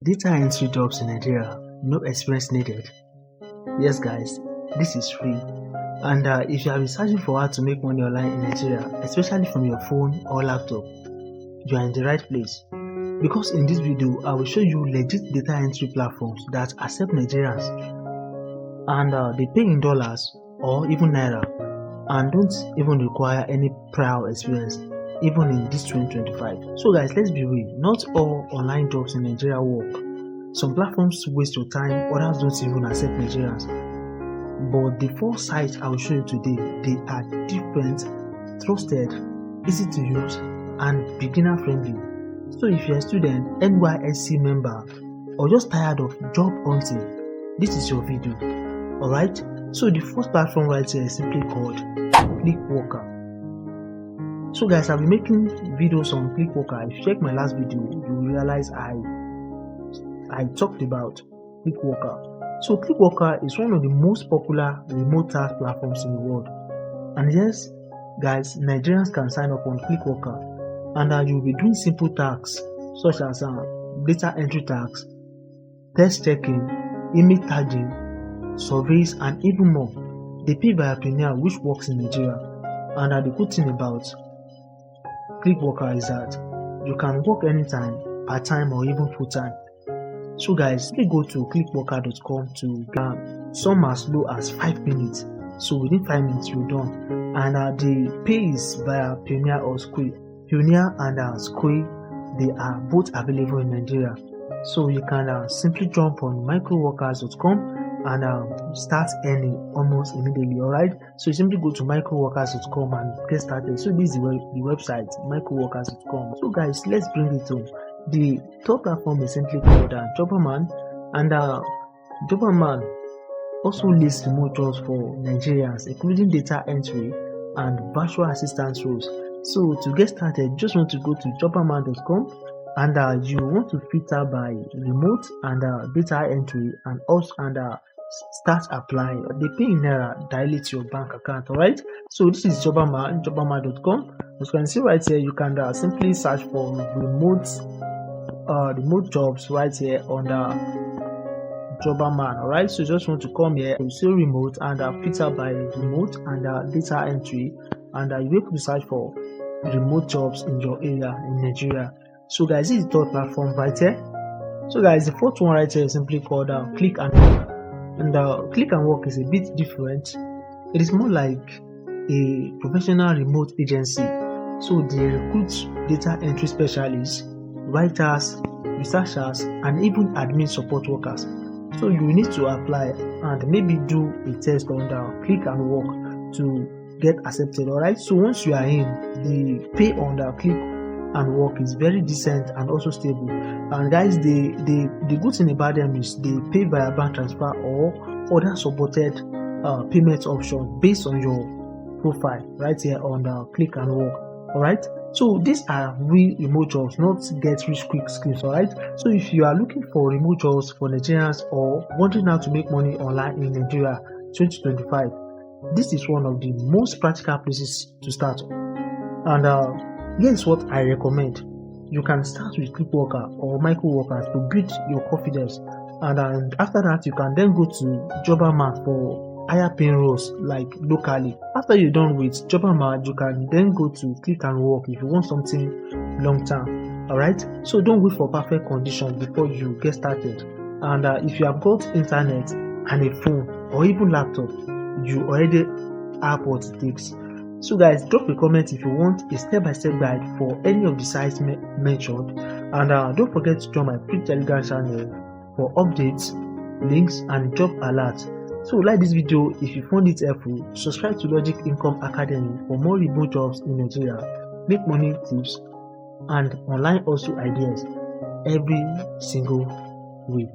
Data entry jobs in Nigeria, no experience needed. Yes guys, this is free. And if you have been searching for how to make money online in Nigeria, especially from your phone or laptop, you are in the right place. Because in this video, I will show you legit data entry platforms that accept Nigerians and they pay in dollars or even naira and don't even require any prior experience even in this 2025. So guys, let's be real, not all online jobs in Nigeria work. Some platforms waste your time, others don't even accept Nigerians. But the 4 sites I will show you today, they are different, trusted, easy to use and beginner friendly. So if you're a student, NYSC member or just tired of job hunting, this is your video. Alright, so the first platform right here is simply called Clickworker. So guys, I've been making videos on Clickworker. If you check my last video, you will realize I talked about Clickworker. So Clickworker is one of the most popular remote task platforms in the world. And yes, guys, Nigerians can sign up on Clickworker and you'll be doing simple tasks such as data entry tasks, test checking, image tagging, surveys, and even more. They pay by a premier, which works in Nigeria. And the good thing about Clickworker is that you can work anytime, part-time or even full-time. So guys, please go to clickworker.com to get some as low as 5 minutes. So within 5 minutes you're done. And the pay is via Pioneer or Square. Pioneer and Square, they are both available in Nigeria. So you can simply jump on microworkers.com and start earning almost immediately. Alright, so you simply go to microworkers.com and get started. So this is the website, microworkers.com. So guys, let's bring it home. The top platform is simply called Jobberman, and Jobberman also lists remote jobs for Nigerians, including data entry and virtual assistance roles. So to get started, just want to go to jobberman.com and you want to filter by remote and data entry and also start applying. They pay in naira directly to your bank account. Alright, so this is Jobberman, jobberman.com. As you can see right here, you can simply search for remote jobs right here under Jobberman. Alright, so you just want to come here, you see remote and filter by remote and data entry, and you're able to search for remote jobs in your area in Nigeria. So guys, this is the third platform right here. So guys, the fourth one right here is simply called Click and Work. And Click and Work is a bit different. It is more like a professional remote agency. So they recruit data entry specialists, writers, researchers, and even admin support workers. So you need to apply and maybe do a test on the Click and Work to get accepted. Alright, so once you are in, the pay on the Click and Work is very decent and also stable. And guys, the good thing about them is they pay via bank transfer or other supported payment option based on your profile right here on the Click and Work. Alright, so these are real remote jobs, not get rich quick schemes. Alright, so if you are looking for remote jobs for Nigerians or wondering how to make money online in Nigeria 2025, this is one of the most practical places to start. And here's what I recommend. You can start with Clickworker or Microworkers to build your confidence, and after that you can then go to Jobberman for higher paying roles like locally. After you're done with Jobberman, you can then go to Click and Work if you want something long term. Alright, so don't wait for perfect conditions before you get started. And if you have got internet and a phone or even laptop, you already have what it takes. So guys, drop a comment if you want a step-by-step guide for any of the sites mentioned, and don't forget to join my free Telegram channel for updates, links, and job alerts. So like this video if you found it helpful. Subscribe to Logic Income Academy for more remote jobs in Nigeria, make money tips, and online hustle ideas every single week.